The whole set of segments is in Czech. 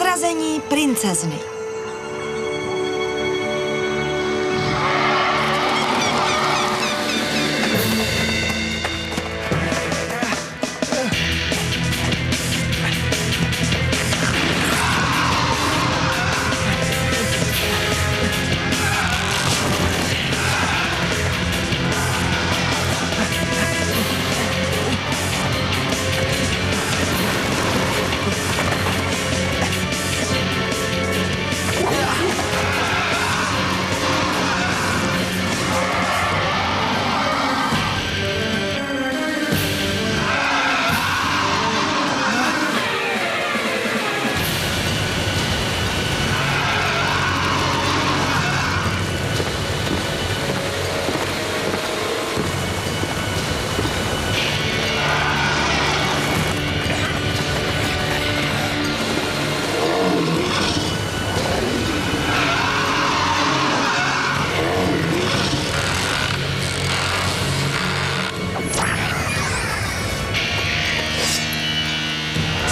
Prozrazení princezny.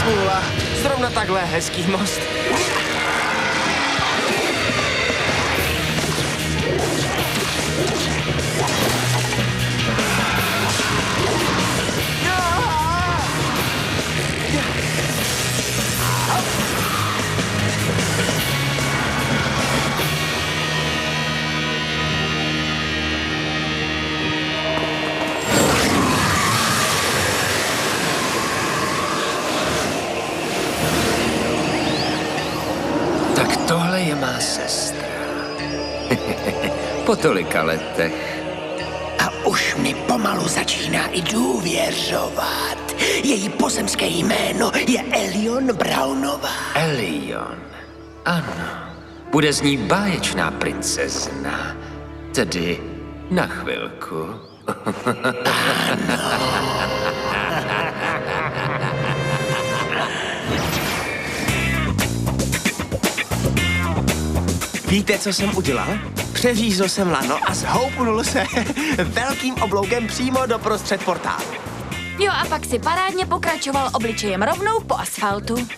Smůla, zrovna takhle hezký most. Tak tohle je má sestra. Po tolika letech. A už mi pomalu začíná i důvěřovat. Její pozemské jméno je Elion Brownová. Elion. Ano. Bude z ní báječná princezna. Tedy na chvilku. Víte, co jsem udělal? Přeřízl jsem lano a zhoupnul se velkým obloukem přímo do prostřed portálu. Jo, a pak si parádně pokračoval obličejem rovnou po asfaltu.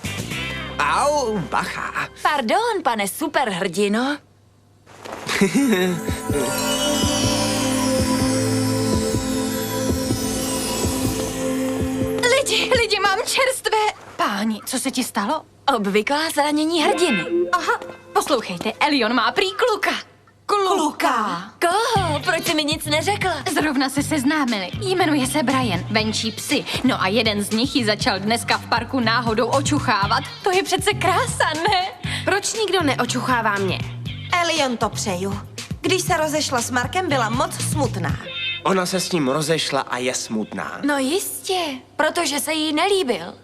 Au, bacha. Pardon, pane superhrdino. Lidi, mám čerstvé. Páni, co se ti stalo? Obvyklá zranění hrdiny. Aha, poslouchejte, Elion má prý kluka. Kluka. Koho? Proč jsi mi nic neřekla? Zrovna se seznámili. Jmenuje se Brian, venčí psy. No a jeden z nich ji začal dneska v parku náhodou očuchávat. To je přece krása, ne? Proč nikdo neočuchává mě? Elion to přeju. Když se rozešla s Markem, byla moc smutná. Ona se s ním rozešla a je smutná. No jistě, protože se jí nelíbil.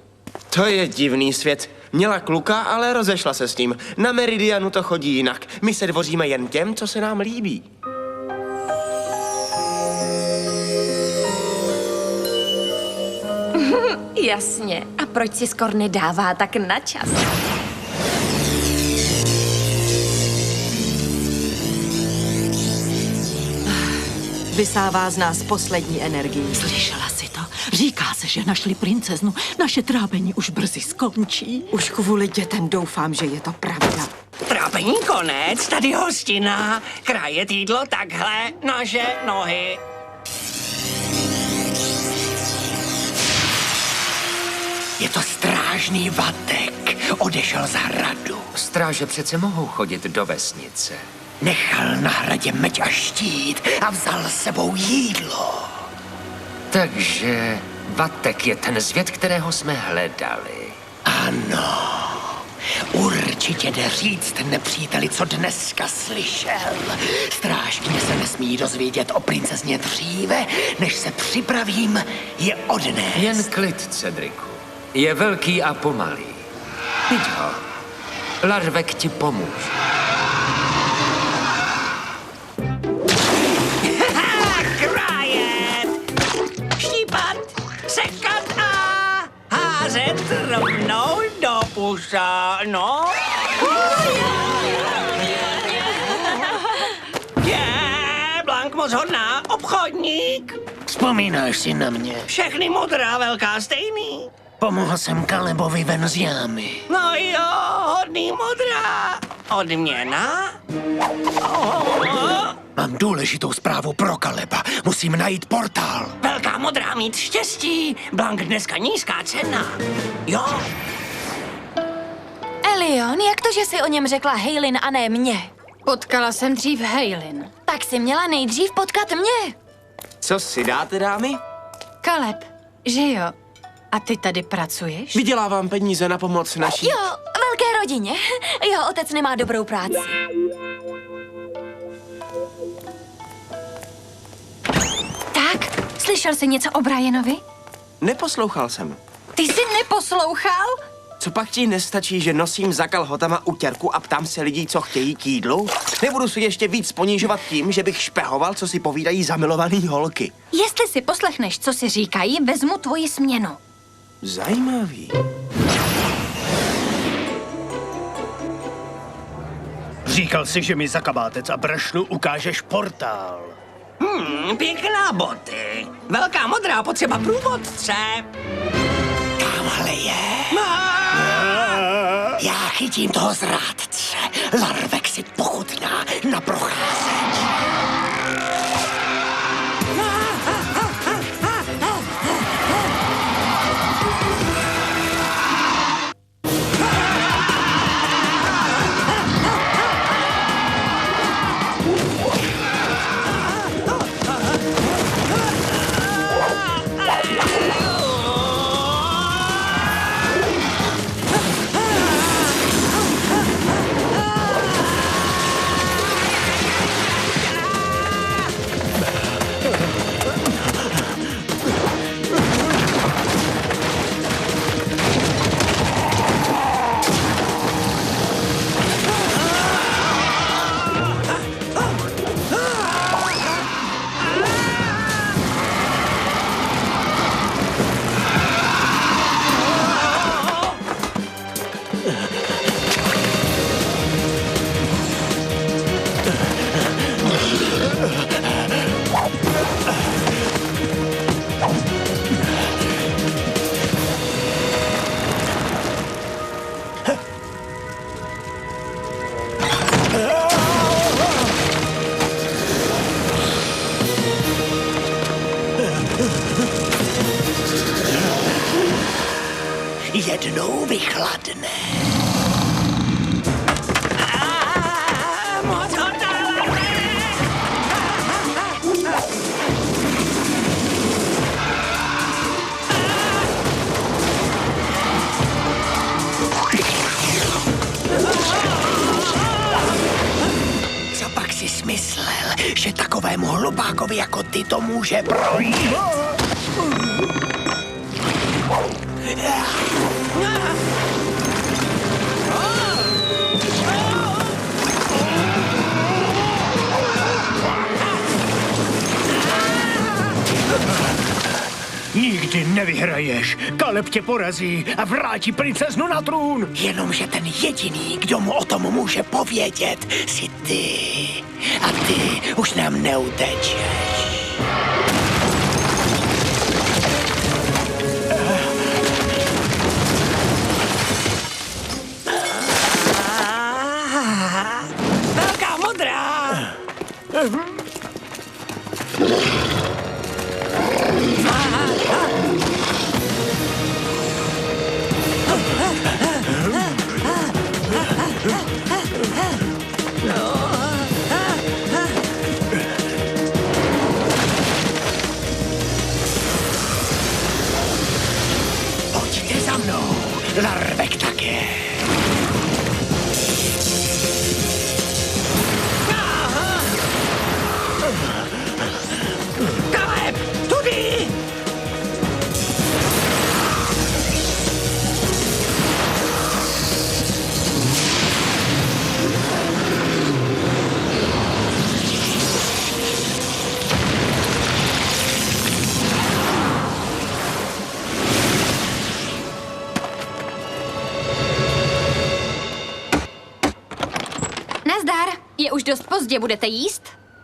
To je divný svět. Měla kluka, ale rozešla se s ním. Na Meridianu to chodí jinak. My se dvoříme jen těm, co se nám líbí. Jasně. A proč si Skorny dává tak na čas? Vysává z nás poslední energii. Slyšela si to? Říká se, že našli princeznu. Naše trápení už brzy skončí. Už kvůli dětem doufám, že je to pravda. Trápení konec, tady hostina. Krájet jídlo takhle, naše nohy. Je to strážný Vatek. Odešel z hradu. Stráže přece mohou chodit do vesnice. Nechal na hradě meč a štít a vzal s sebou jídlo. Takže Vatek je ten zvěd, kterého jsme hledali. Ano, určitě jde říct nepříteli, co dneska slyšel. Strážkyně se nesmí dozvědět o princezně dříve, než se připravím je odnést. Jen klid, Cedriku. Je velký a pomalý. Viď ho. Larvek ti pomůže. Krájet! Štípat, sekat a házet rovnou do pusa, no. Je, Blank moc hodná, obchodník. Vzpomínáš si na mě? Všechny modrá, velká stejný. Pomohl jsem Kalebovi ven z jámy. No jo, modrá. Odměna? Mám důležitou zprávu pro Kaleba. Musím najít portál. Velká modrá mít štěstí. Blank dneska nízká cena. Jo? Elion, jak to, že jsi o něm řekla Haylin a ne mě? Potkala jsem dřív Haylin. Tak jsi měla nejdřív potkat mě. Co si dáte, dámy? Kaleb, že jo? A ty tady pracuješ? Vydělávám peníze na pomoc naší... Jo, velké rodině. Jeho otec nemá dobrou práci. Tak, slyšel jsi něco o Brianovi? Neposlouchal jsem. Ty jsi neposlouchal? Co pak ti nestačí, že nosím za kalhotama utěrku a ptám se lidí, co chtějí k jídlu? Nebudu si ještě víc ponižovat tím, že bych špehoval, co si povídají zamilovaný holky. Jestli si poslechneš, co si říkají, vezmu tvoji směnu. Zajímavý. Říkal jsi, že mi za kabátec a brašnu ukážeš portál. Pěkná boty. Velká modrá, potřeba průvodce. Tamhle je. Já chytím toho zrádce. Larvek si pochutná na procházení. Jednou vychladne. Moc hodláme! Co pak si smyslel, že takovému hlupákovi jako ty to může projít? Nikdy nevyhraješ. Kaleb tě porazí a vrátí princeznu na trůn. Jenomže ten jediný, kdo mu o tom může povědět, jsi ty. A ty už nám neutečeš. Velká modrá! Pojďte za mnou, larvek také. Kaleb, tudy! Nazdar, je už dost pozdě, budete jíst?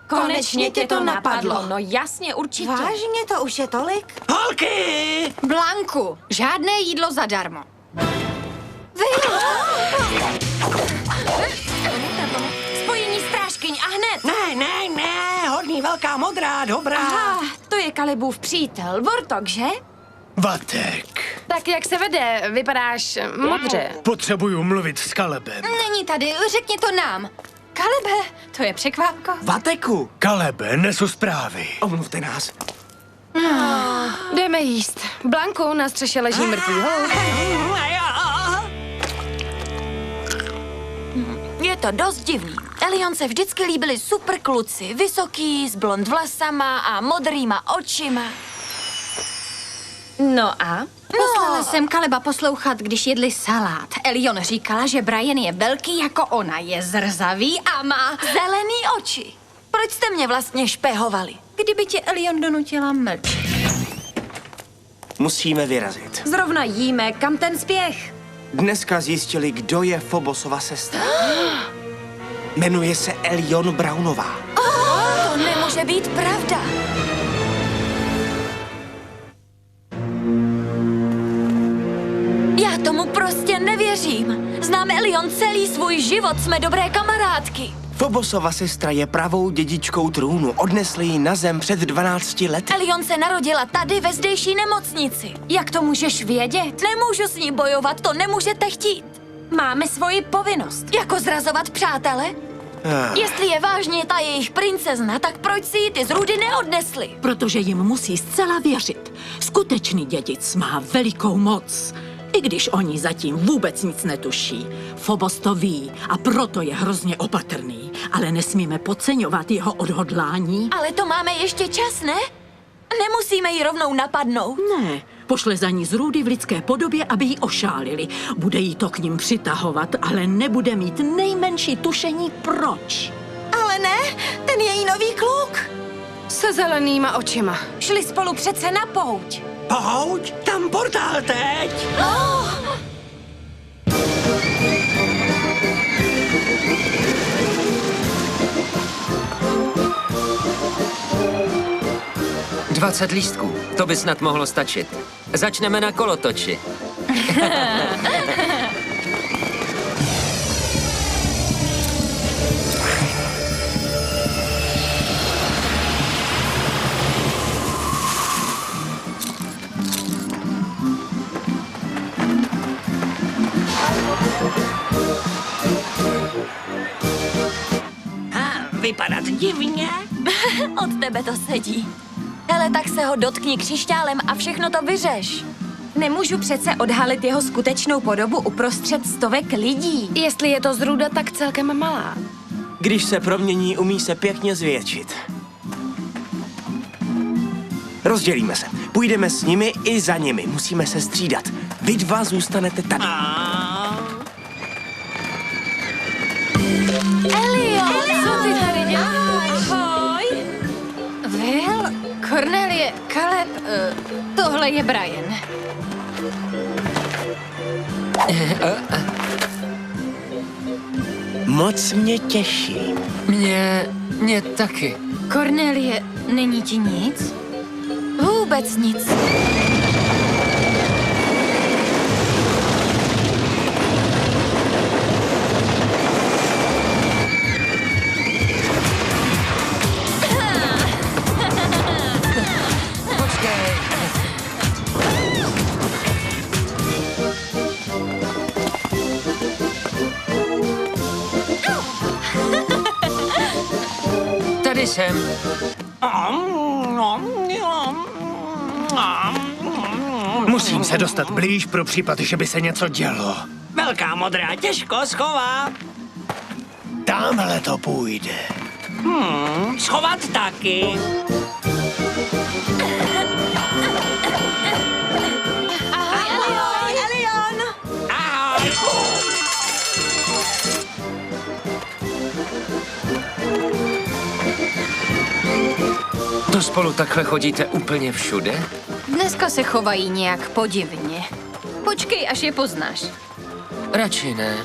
Konečně tě to napadlo. No jasně, určitě. Vážně to už je tolik? Holky! Blanku, žádné jídlo zadarmo. Vy... velká modrá, dobrá. Aha, to je Kalebův přítel, Vortok, že? Vatek. Tak jak se vede, vypadáš modře. Potřebuju mluvit s Kalebem. Není tady, řekni to nám. Kalebe, to je překvápko. Vateku, Kalebe, nesu zprávy. omluvte nás. Jdeme jíst. Blanku, na střeše leží mrtvý holub. Je to dost divný. Elion se vždycky líbili super kluci. Vysoký, s blond vlasama a modrýma očima. No a? Poslala jsem Kaleba poslouchat, když jedli salát. Elion říkala, že Brian je velký jako ona, je zrzavý a má... Zelený oči. Proč jste mě vlastně špehovali? Kdyby tě Elion donutila mlčet. Musíme vyrazit. Zrovna jíme, kam ten spěch? Dneska zjistili, kdo je Phobosova sestra. Jmenuje se Elion Brownová. To nemůže být pravda. Já tomu prostě nevěřím. Znám Elion celý svůj život, jsme dobré kamarádky. Phobosova sestra je pravou dědičkou trůnu. Odnesli ji na zem před 12 lety. Elion se narodila tady ve zdejší nemocnici. Jak to můžeš vědět? Nemůžu s ní bojovat, to nemůžete chtít. Máme svoji povinnost. Jako zrazovat přátele? Jestli je vážně ta jejich princezna, tak proč si ji ty z Rudy neodnesli? Protože jim musí zcela věřit. Skutečný dědic má velikou moc. I když oni zatím vůbec nic netuší. Phobos to ví a proto je hrozně opatrný. Ale nesmíme podceňovat jeho odhodlání. Ale to máme ještě čas, ne? Nemusíme ji rovnou napadnout. Ne, pošle za ní z Rudy v lidské podobě, aby ji ošálili. Bude jí to k ním přitahovat, ale nebude mít nejmenší tušení proč. Ale ne, ten její nový kluk. Se zelenýma očima. Šli spolu přece na pouť. Pouť, tam portál teď. Oh! 20 lístků, to by snad mohlo stačit. Začneme na kolotoči. Vypadat divně. Od tebe to sedí. Hele, tak se ho dotkni křišťálem a všechno to vyřeš. Nemůžu přece odhalit jeho skutečnou podobu uprostřed stovek lidí. Jestli je to zrůda, tak celkem malá. Když se promění, umí se pěkně zvětšit. Rozdělíme se. Půjdeme s nimi i za nimi. Musíme se střídat. Vy dva zůstanete tady. Elion, Co ty tady děláš? Ahoj. Will, Cornelie, Caleb, tohle je Brian. Moc mě těší. Mě taky. Cornelie, není ti nic? Vůbec nic. Tady jsem. Musím se dostat blíž pro případ, že by se něco dělo. Velká modrá těžko schová. Tamhle to půjde. Schovat taky. Ahoj, Elion. Ahoj. To spolu takhle chodíte úplně všude? Dneska se chovají nějak podivně. Počkej, až je poznáš. Radši ne.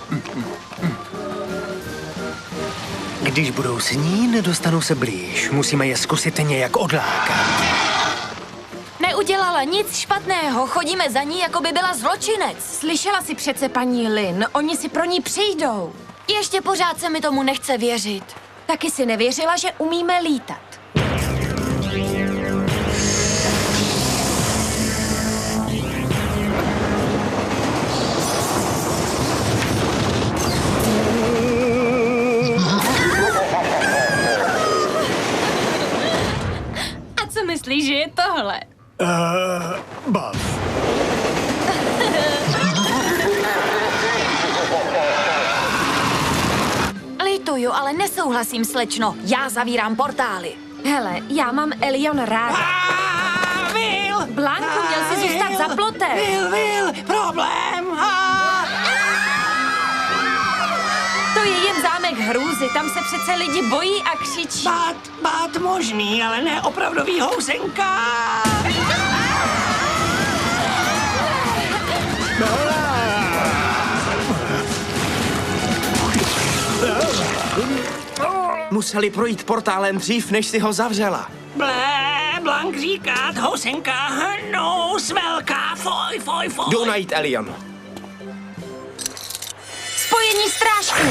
Když budou snít, nedostanou se blíž. Musíme je zkusit nějak odlákat. Neudělala nic špatného, chodíme za ní, jako by byla zločinec. Slyšela si přece paní Lynn, oni si pro ní přijdou. Ještě pořád se mi tomu nechce věřit. Taky si nevěřila, že umíme lítat. Bav. Lituju, ale nesouhlasím, slečno. Já zavírám portály. Hele, já mám Elion ráda. Vil! Blanko, měl jsi zůstat za plotem. Vil, problém! To je jen zámek hrůzy, tam se přece lidi bojí a křičí. Bát možný, ale ne opravdový housenka. Museli projít portálem dřív, než si ho zavřela. Blank říká, housenka, hnus velká, foj. Jdu najít Elion. Spojení strážků.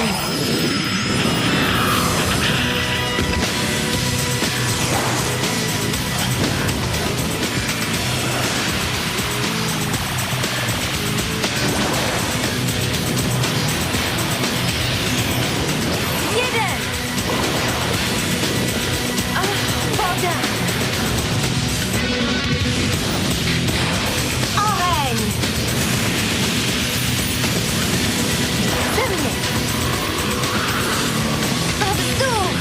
Voda. Oheň. Země. A vzduch.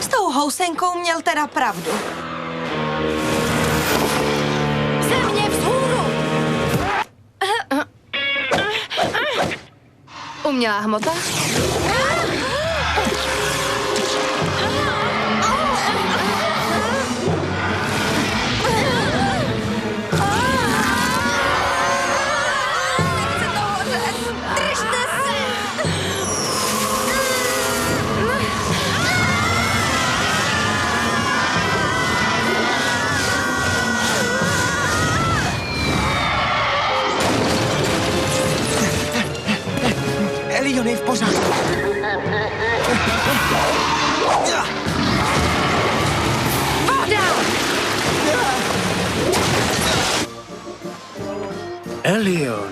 S tou housenkou měl teda pravdu. Země vzhůru. Umělá hmota? Držte se. Elion je v pořádku. Voda. Elion,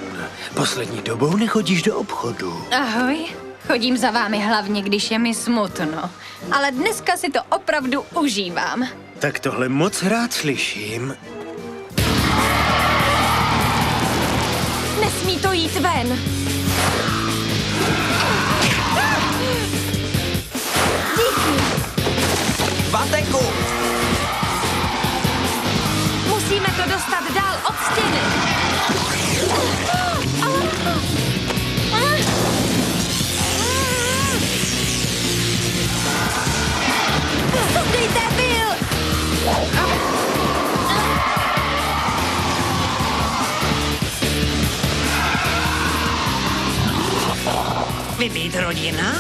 poslední dobou nechodíš do obchodu. Ahoj. Chodím za vámi hlavně, když je mi smutno. Ale dneska si to opravdu užívám. Tak tohle moc rád slyším. Nesmí to jít ven. Vateku! Musíme to dostat dál od stěny. Sundejte Vil. Vybít rodina?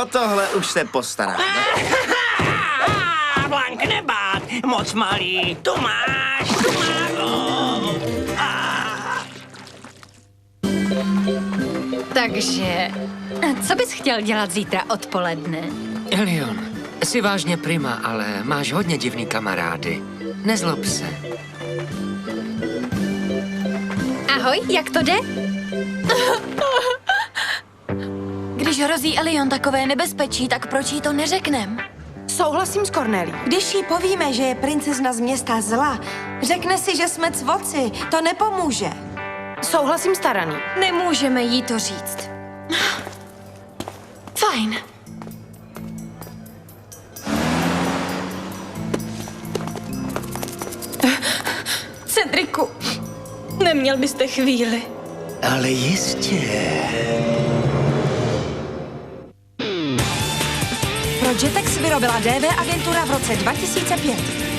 O tohle už se postaráme. Blank, nebát, moc malý, tu máš. Takže, co bys chtěl dělat zítra odpoledne? Elion, jsi vážně prima, ale máš hodně divný kamarády. Nezlob se. Ahoj, jak to jde? Když hrozí Elion takové nebezpečí, tak proč jí to neřeknem? Souhlasím s Cornelí. Když jí povíme, že je princezna z města zla, řekne si, že jsme cvoci. To nepomůže. Souhlasím s Taraný. Nemůžeme jí to říct. Fajn. Cedriku, neměl byste chvíli. Ale jistě. Pro Jetex vyrobila DV agentura v roce 2005.